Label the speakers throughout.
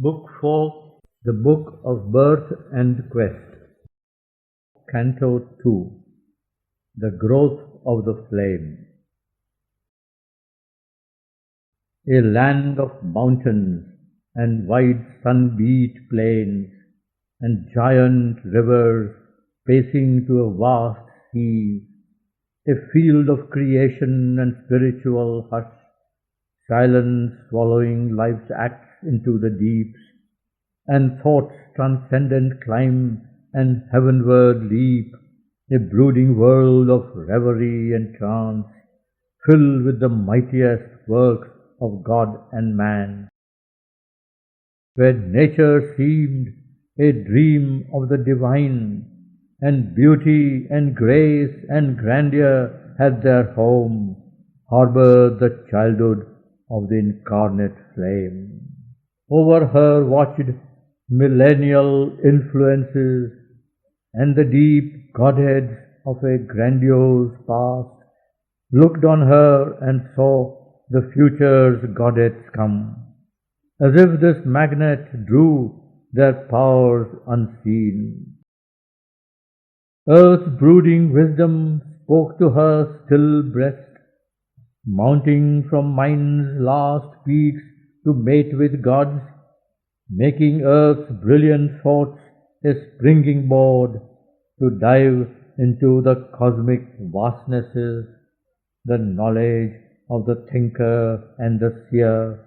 Speaker 1: Book 4, The Book of Birth and Quest. Canto 2, The Growth of the Flame. A land of mountains and wide sun-beat plains and giant rivers pacing to a vast sea, a field of creation and spiritual hush, silence swallowing life's acts into the deeps, and thought's transcendent climb and heavenward leap, a brooding world of reverie and trance, filled with the mightiest works of God and man, where nature seemed a dream of the divine, and beauty and grace and grandeur had their home, harbored the childhood of the incarnate flame. Over her watched millennial influences, and the deep Godheads of a grandiose past looked on her and saw the future's Godheads come, as if this magnet drew their powers unseen. Earth's brooding wisdom spoke to her still breast, mounting from mind's last peaks to mate with God's, making earth's brilliant thoughts a springing board to dive into the cosmic vastnesses, the knowledge of the thinker and the seer,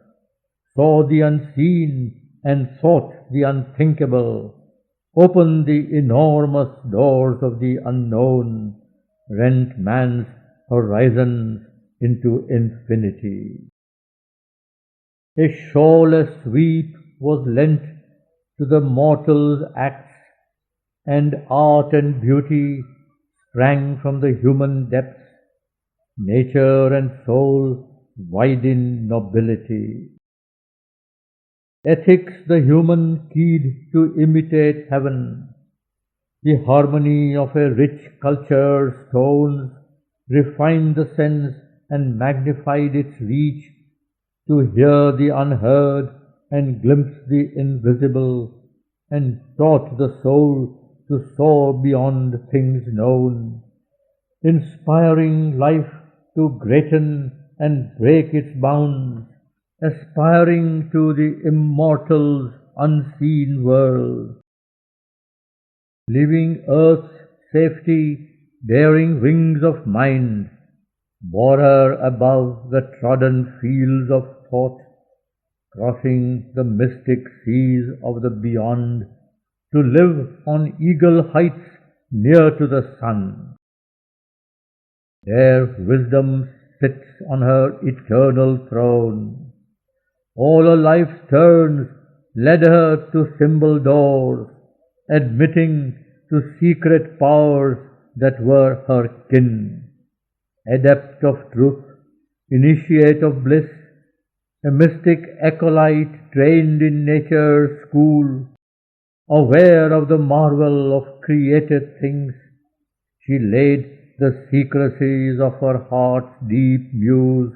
Speaker 1: saw the unseen and sought the unthinkable, opened the enormous doors of the unknown, rent man's horizons into infinity. A shoreless sweep was lent to the mortal's acts, and art and beauty sprang from the human depths, nature and soul wide in nobility. Ethics the human keyed to imitate heaven, the harmony of a rich culture's tones refined the sense and magnified its reach to hear the unheard and glimpse the invisible, and taught the soul to soar beyond things known, inspiring life to greaten and break its bounds, aspiring to the immortal's unseen world. Leaving earth's safety, bearing wings of mind, bore her above the trodden fields of thought, crossing the mystic seas of the beyond, to live on eagle heights near to the sun. There wisdom sits on her eternal throne. All her life's turns led her to symbol doors, admitting to secret powers that were her kin. Adept of truth, initiate of bliss, a mystic acolyte trained in nature's school, aware of the marvel of created things, she laid the secrecies of her heart's deep muse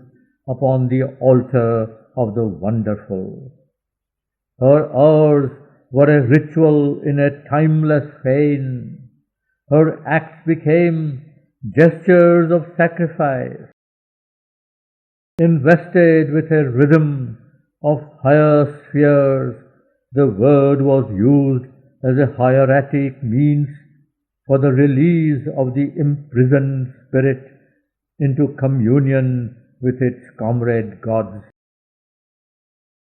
Speaker 1: upon the altar of the wonderful. Her hours were a ritual in a timeless fane. Her acts became gestures of sacrifice. Invested with a rhythm of higher spheres, the word was used as a hieratic means for the release of the imprisoned spirit into communion with its comrade gods.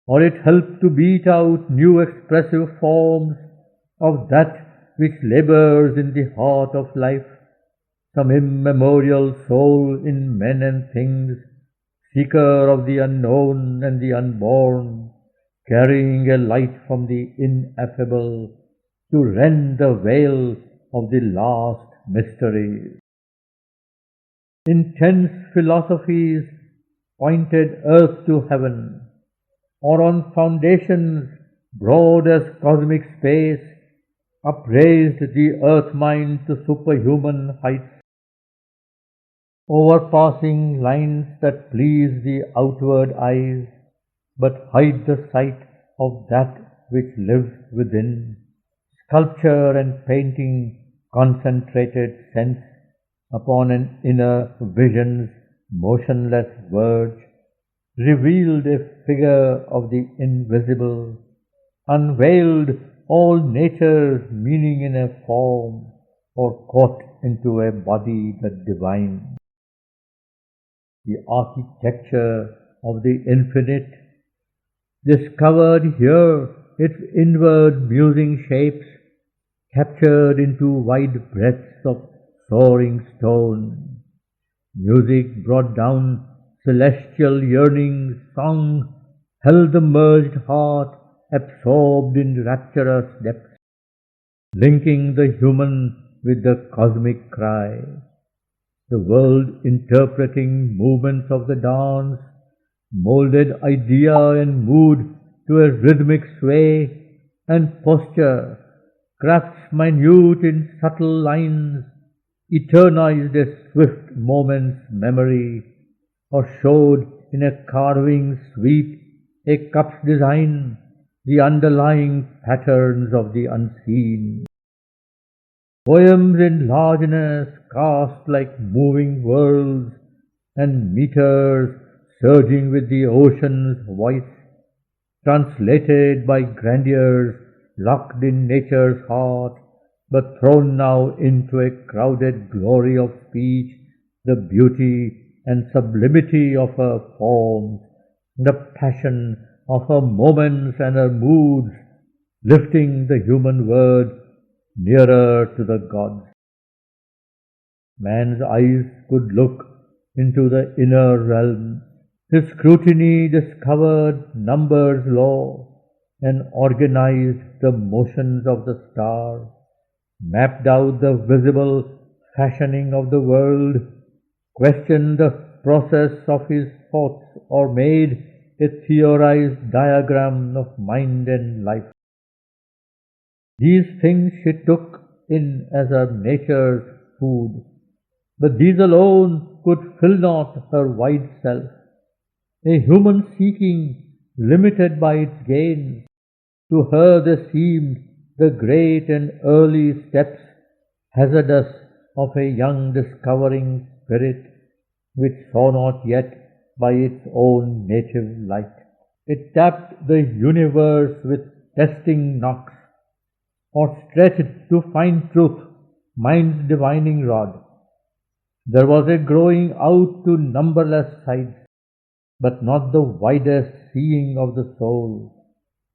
Speaker 1: Or it helped to beat out new expressive forms of that which labors in the heart of life, some immemorial soul in men and things, seeker of the unknown and the unborn, carrying a light from the ineffable to rend the veil of the last mysteries. Intense philosophies pointed earth to heaven, or on foundations broad as cosmic space, upraised the earth mind to superhuman heights. Overpassing lines that please the outward eyes, but hide the sight of that which lives within, sculpture and painting concentrated sense upon an inner vision's motionless verge, revealed a figure of the invisible, unveiled all nature's meaning in a form, or caught into a body that divine. The architecture of the infinite, discovered here its inward musing shapes, captured into wide breadths of soaring stone. Music brought down celestial yearnings, song held the merged heart absorbed in rapturous depths, linking the human with the cosmic cry. The world interpreting movements of the dance, molded idea and mood to a rhythmic sway and posture, crafts minute in subtle lines, eternized a swift moment's memory, or showed in a carving sweep a cup's design, the underlying patterns of the unseen. Poems in largeness cast like moving worlds, and meters surging with the ocean's voice, translated by grandeurs locked in nature's heart, but thrown now into a crowded glory of speech, the beauty and sublimity of her forms, the passion of her moments and her moods, lifting the human word nearer to the gods. Man's eyes could look into the inner realm. His scrutiny discovered numbers' law and organized the motions of the stars, mapped out the visible fashioning of the world, questioned the process of his thoughts, or made a theorized diagram of mind and life. These things she took in as her nature's food, but these alone could fill not her wide self. A human seeking, limited by its gains, to her they seemed the great and early steps, hazardous of a young discovering spirit, which saw not yet by its own native light. It tapped the universe with testing knocks, or stretched to find truth, mind's divining rod. There was a growing out to numberless sides, but not the widest seeing of the soul,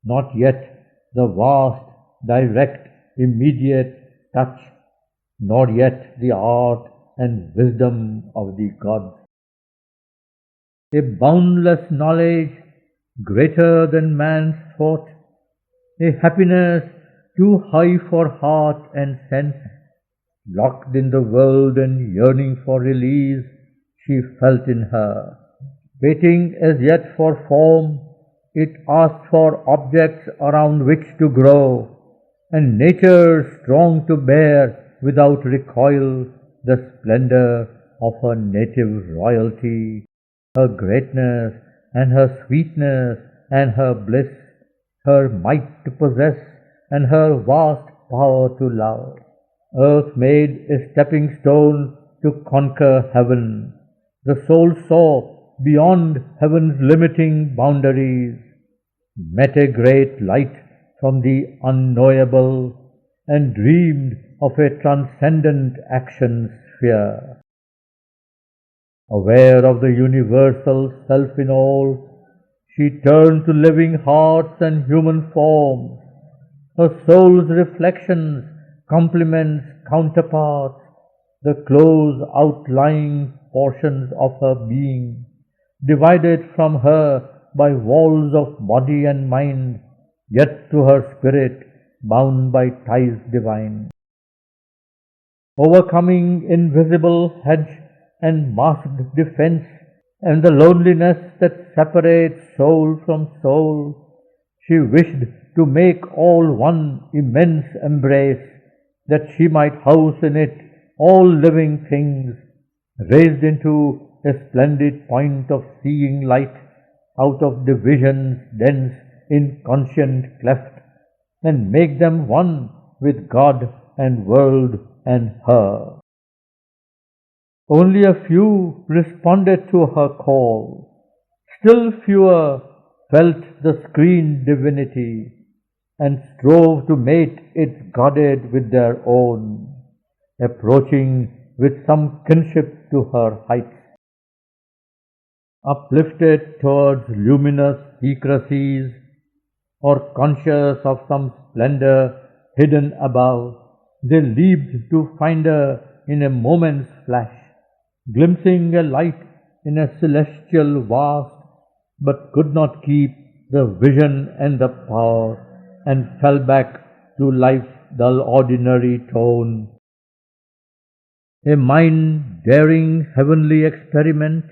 Speaker 1: not yet the vast, direct, immediate touch, nor yet the art and wisdom of the gods. A boundless knowledge greater than man's thought, a happiness too high for heart and sense, locked in the world and yearning for release, she felt in her. Waiting as yet for form, it asked for objects around which to grow, and nature strong to bear without recoil the splendor of her native royalty, her greatness and her sweetness and her bliss, her might to possess and her vast power to love. Earth made a stepping stone to conquer heaven. The soul saw beyond heaven's limiting boundaries, met a great light from the unknowable, and dreamed of a transcendent action sphere. Aware of the universal self in all, she turned to living hearts and human forms. Her soul's reflections, complements, counterparts, the close outlying portions of her being, divided from her by walls of body and mind, yet to her spirit bound by ties divine. Overcoming invisible hedge and masked defense, and the loneliness that separates soul from soul, she wished to make all one immense embrace, that she might house in it all living things, raised into a splendid point of seeing light out of divisions dense, inconscient cleft, and make them one with God and world and her. Only a few responded to her call. Still fewer felt the screened divinity and strove to mate its godded with their own, approaching with some kinship to her heights. Uplifted towards luminous secrecies, or conscious of some splendor hidden above, they leaped to find her in a moment's flash, glimpsing a light in a celestial vast, but could not keep the vision and the power, and fell back to life's dull ordinary tone. A mind daring heavenly experiment,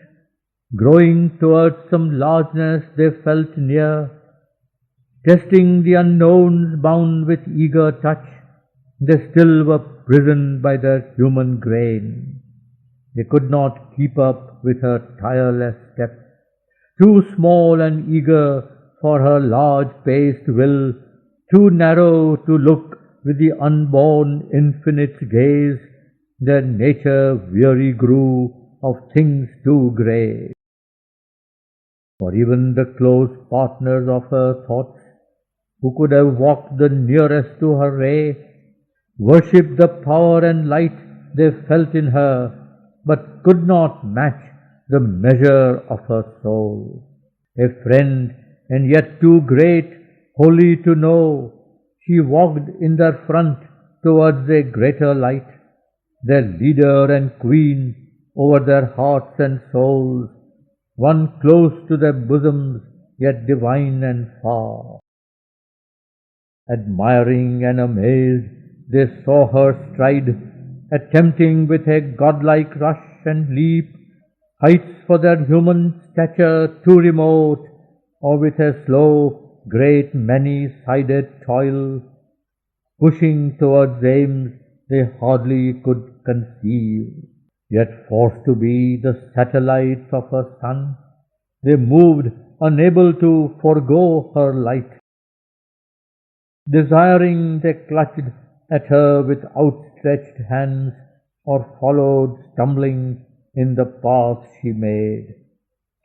Speaker 1: growing towards some largeness they felt near, testing the unknowns bound with eager touch, they still were prisoned by their human grain. They could not keep up with her tireless step, too small and eager for her large-paced will, too narrow to look with the unborn infinite's gaze. Their nature weary grew of things too grey. For even the close partners of her thoughts, who could have walked the nearest to her ray, worshipped the power and light they felt in her, but could not match the measure of her soul. A friend, and yet too great, holy to know, she walked in their front towards a greater light, their leader and queen over their hearts and souls, one close to their bosoms, yet divine and far. Admiring and amazed, they saw her stride, attempting with a godlike rush and leap heights for their human stature too remote, or with a slow, great, many-sided toil, pushing towards aims they hardly could conceive. Yet forced to be the satellites of her sun, they moved unable to forego her light. Desiring, they clutched at her with outstretched hands, or followed stumbling in the path she made,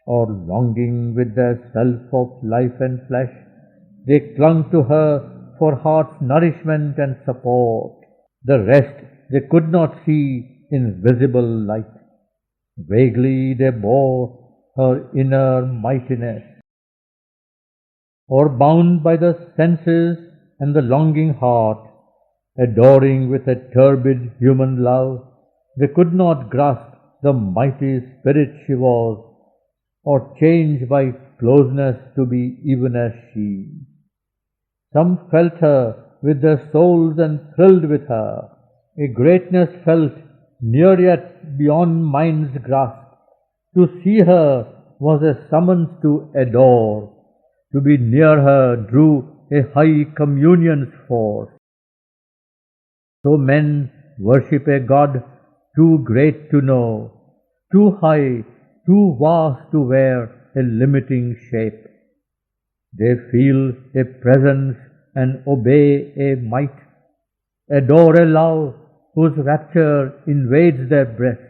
Speaker 1: or longing with their self of life and flesh, they clung to her for heart's nourishment and support. The rest they could not see in visible light. Vaguely they bore her inner mightiness, or bound by the senses and the longing heart, adoring with a turbid human love, they could not grasp the mighty spirit she was, or change by closeness to be even as she. Some felt her with their souls and thrilled with her, a greatness felt near yet beyond mind's grasp. To see her was a summons to adore, to be near her drew a high communion's force. So men worship a God too great to know, too high, too vast to wear a limiting shape. They feel a presence and obey a might, adore a love whose rapture invades their breasts.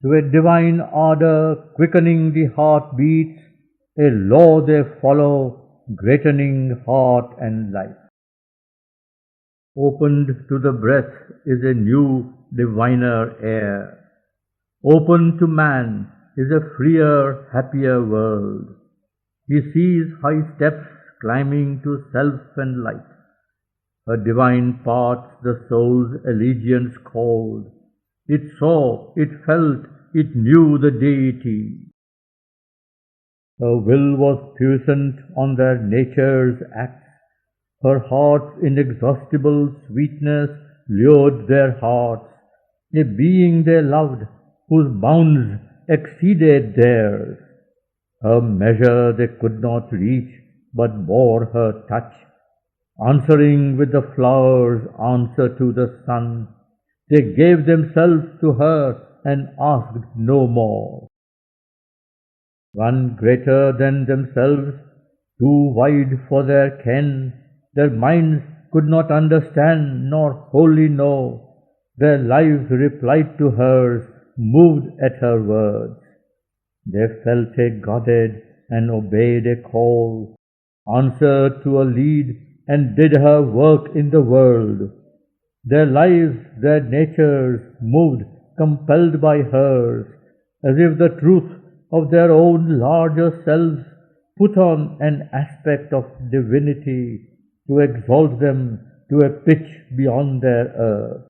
Speaker 1: To a divine ardor quickening the heart beats, a law they follow, greatening heart and life. Opened to the breath is a new, diviner air. Open to man is a freer, happier world. He sees high steps climbing to self and light. Her divine parts the soul's allegiance called. It saw, it felt, it knew the deity. Her will was puissant on their nature's acts. Her heart's inexhaustible sweetness lured their hearts. A being they loved, whose bounds exceeded theirs. Her measure they could not reach, but bore her touch. Answering with the flowers answer to the sun, they gave themselves to her and asked no more. One greater than themselves, too wide for their ken, Their minds could not understand nor wholly know. Their lives replied to hers, moved at her words. They felt a godded and obeyed a call, answered to a lead and did her work in the world. Their lives, their natures moved, compelled by hers, as if the truth of their own larger selves put on an aspect of divinity to exalt them to a pitch beyond their earth.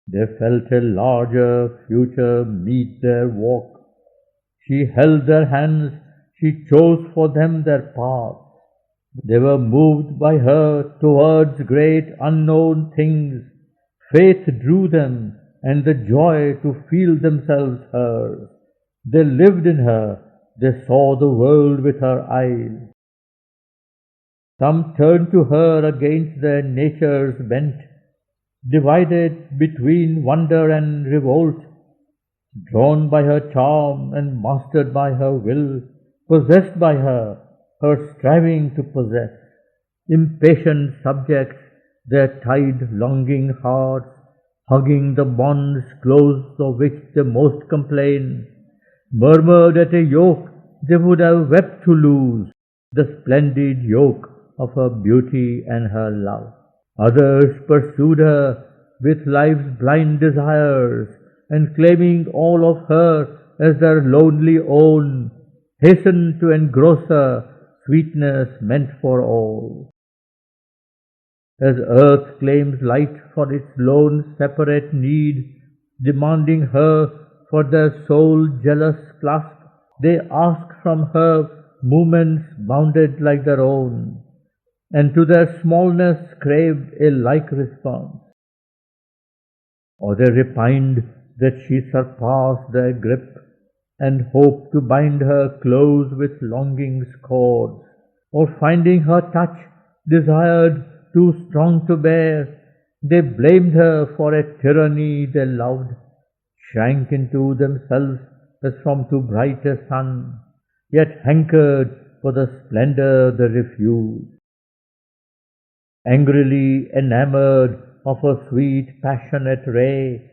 Speaker 1: They felt a larger future meet their walk. She held their hands, she chose for them their path. They were moved by her towards great unknown things. Faith drew them, and the joy to feel themselves hers. They lived in her, they saw the world with her eyes. Some turned to her against their nature's bent, divided between wonder and revolt, drawn by her charm and mastered by her will, possessed by her, her striving to possess. Impatient subjects, their tied longing hearts, hugging the bonds close of which they most complain, murmured at a yoke they would have wept to lose, the splendid yoke of her beauty and her love. Others pursued her with life's blind desires, and claiming all of her as their lonely own, hastened to engross her sweetness meant for all. As earth claims light for its lone separate need, demanding her for their soul jealous clasp, they ask from her movements bounded like their own, and to their smallness craved a like response. Or they repined that she surpassed their grip, and hoped to bind her close with longing's cords, or finding her touch desired too strong to bear, they blamed her for a tyranny they loved, shrank into themselves as from too bright a sun, yet hankered for the splendor they refused. Angrily enamored of her sweet passionate ray,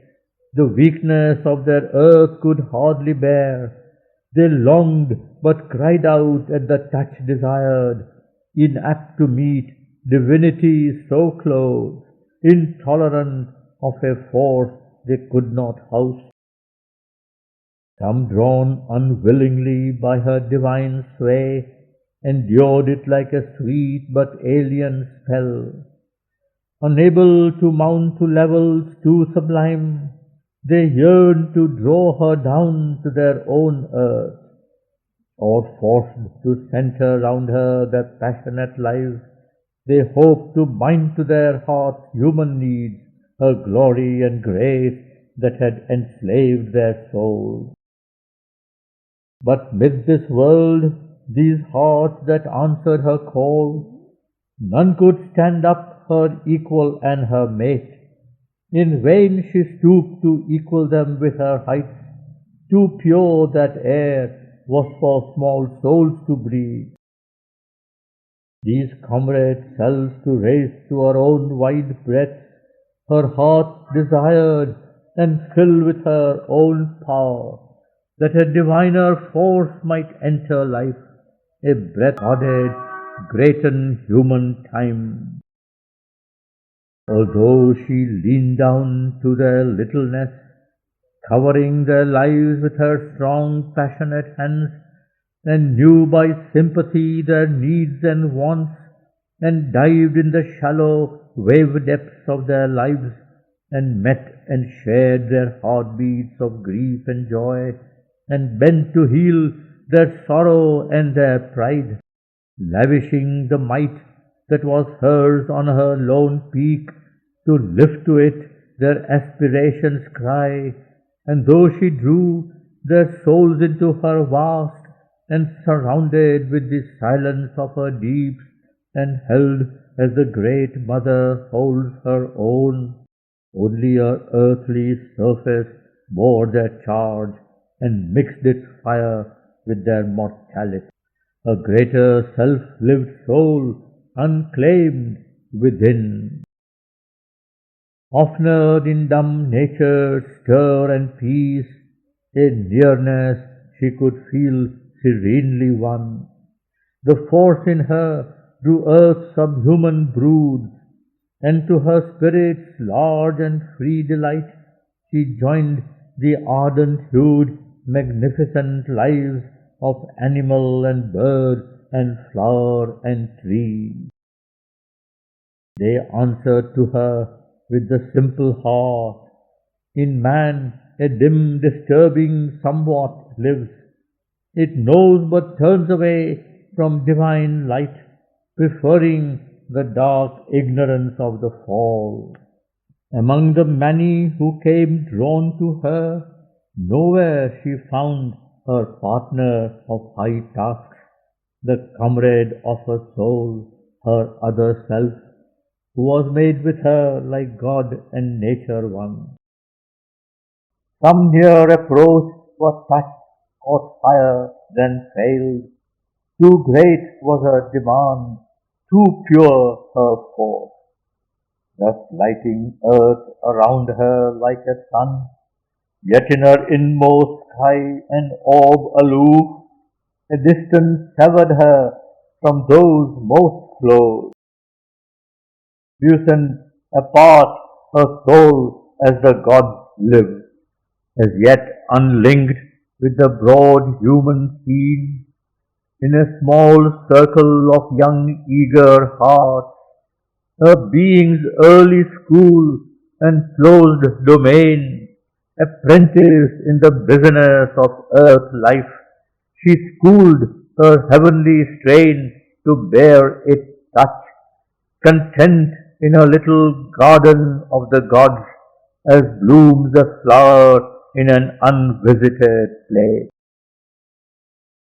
Speaker 1: the weakness of their earth could hardly bear. They longed but cried out at the touch desired, inapt to meet divinity so close, intolerant of a force they could not house. Some drawn unwillingly by her divine sway, endured it like a sweet but alien spell. Unable to mount to levels too sublime, they yearned to draw her down to their own earth, or forced to center round her their passionate lives. They hoped to bind to their hearts human needs, her glory and grace that had enslaved their souls. But mid this world, these hearts that answered her call, none could stand up her equal and her mate. In vain she stooped to equal them with her height. Too pure that air was for small souls to breathe. These comrades selves to raise to her own wide breadth, her heart desired and fill with her own power, that a diviner force might enter life, a breath guarded, greaten human time. Although she leaned down to their littleness, covering their lives with her strong passionate hands, and knew by sympathy their needs and wants, and dived in the shallow wave depths of their lives, and met and shared their heartbeats of grief and joy, and bent to heal their sorrow and their pride, lavishing the might that was hers on her lone peak, to lift to it their aspirations' cry, and though she drew their souls into her vast, and surrounded with the silence of her deeps, and held as the great mother holds her own, only her earthly surface bore their charge, and mixed its fire with their mortality. A greater self-lived soul unclaimed within. Oftener in dumb nature's stir and peace, a nearness she could feel serenely won. The force in her drew earth's subhuman broods, and to her spirit's large and free delight she joined the ardent hued, magnificent lives of animal and bird and flower and tree. They answered to her with the simple heart. In man a dim, disturbing somewhat lives. It knows but turns away from divine light, preferring the dark ignorance of the fall. Among the many who came drawn to her, nowhere she found her partner of high tasks, the comrade of her soul, her other self, who was made with her like God and nature one. Some near approached, was touched, caught fire, then failed. Too great was her demand, too pure her force, thus lighting earth around her like a sun. Yet in her inmost sky an orb aloof, a distance severed her from those most close. Puissant, apart, her soul as the gods live, as yet unlinked with the broad human scene, in a small circle of young eager hearts, her being's early school and closed domain, apprentice in the business of earth life, she schooled her heavenly strain to bear its touch, content in her little garden of the gods, as blooms a flower in an unvisited place.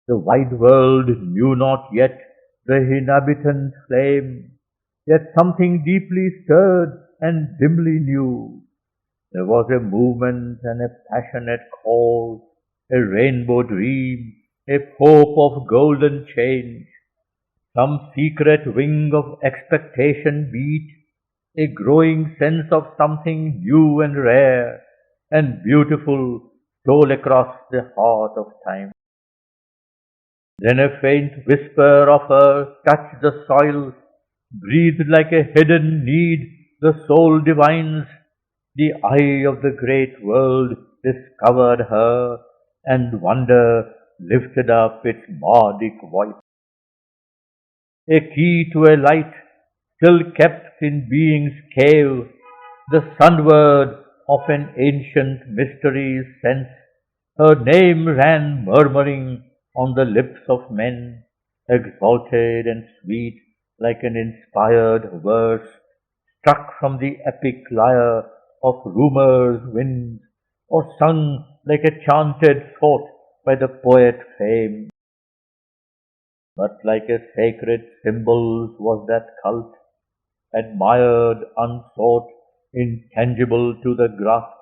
Speaker 1: The wide world knew not yet the inhabitant flame, yet something deeply stirred and dimly knew. There was a movement and a passionate call, a rainbow dream, a hope of golden change. Some secret wing of expectation beat, a growing sense of something new and rare and beautiful stole across the heart of time. Then a faint whisper of her touched the soil, breathed like a hidden need the soul divines. The eye of the great world discovered her, and wonder lifted up its bardic voice. A key to a light still kept in being's cave, the sunward of an ancient mystery's sense. Her name ran murmuring on the lips of men, exalted and sweet like an inspired verse, struck from the epic lyre of rumor's winds, or sung like a chanted thought by the poet Fame. But like a sacred symbol was that cult, admired, unsought, intangible to the grasp.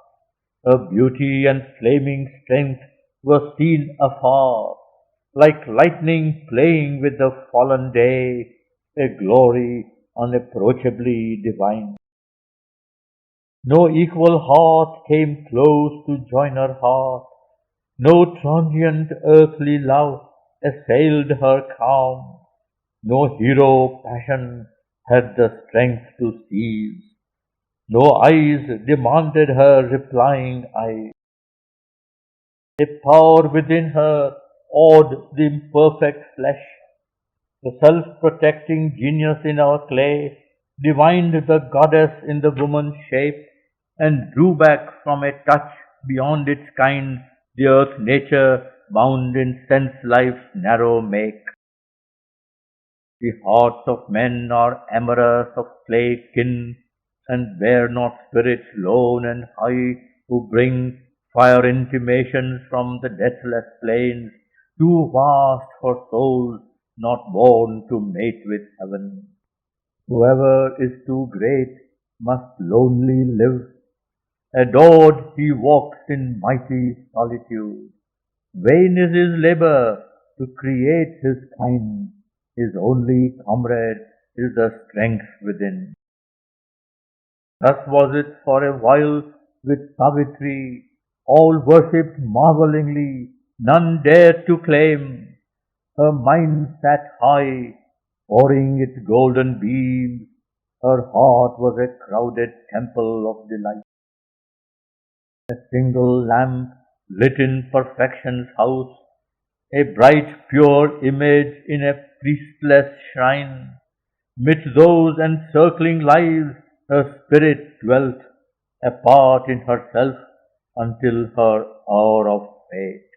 Speaker 1: Her beauty and flaming strength were seen afar, like lightning playing with the fallen day, a glory unapproachably divine. No equal heart came close to join her heart, no transient earthly love assailed her calm, no hero passion had the strength to seize, no eyes demanded her replying eye. A power within her awed the imperfect flesh. The self-protecting genius in our clay divined the goddess in the woman's shape and drew back from a touch beyond its kind the earth nature bound in sense life's narrow make. The hearts of men are amorous of clay kin, and bear not spirits lone and high, who bring fire intimations from the deathless plains, too vast for souls not born to mate with heaven. Whoever is too great must lonely live. Adored he walks in mighty solitude. Vain is his labor to create his kind. His only comrade is the strength within. Thus was it for a while with Savitri, all worshipped marvelingly, none dared to claim. Her mind sat high, pouring its golden beams, her heart was a crowded temple of delight. A single lamp lit in perfection's house, a bright pure image in a priestless shrine. Mid those encircling lives her spirit dwelt, apart in herself until her hour of fate.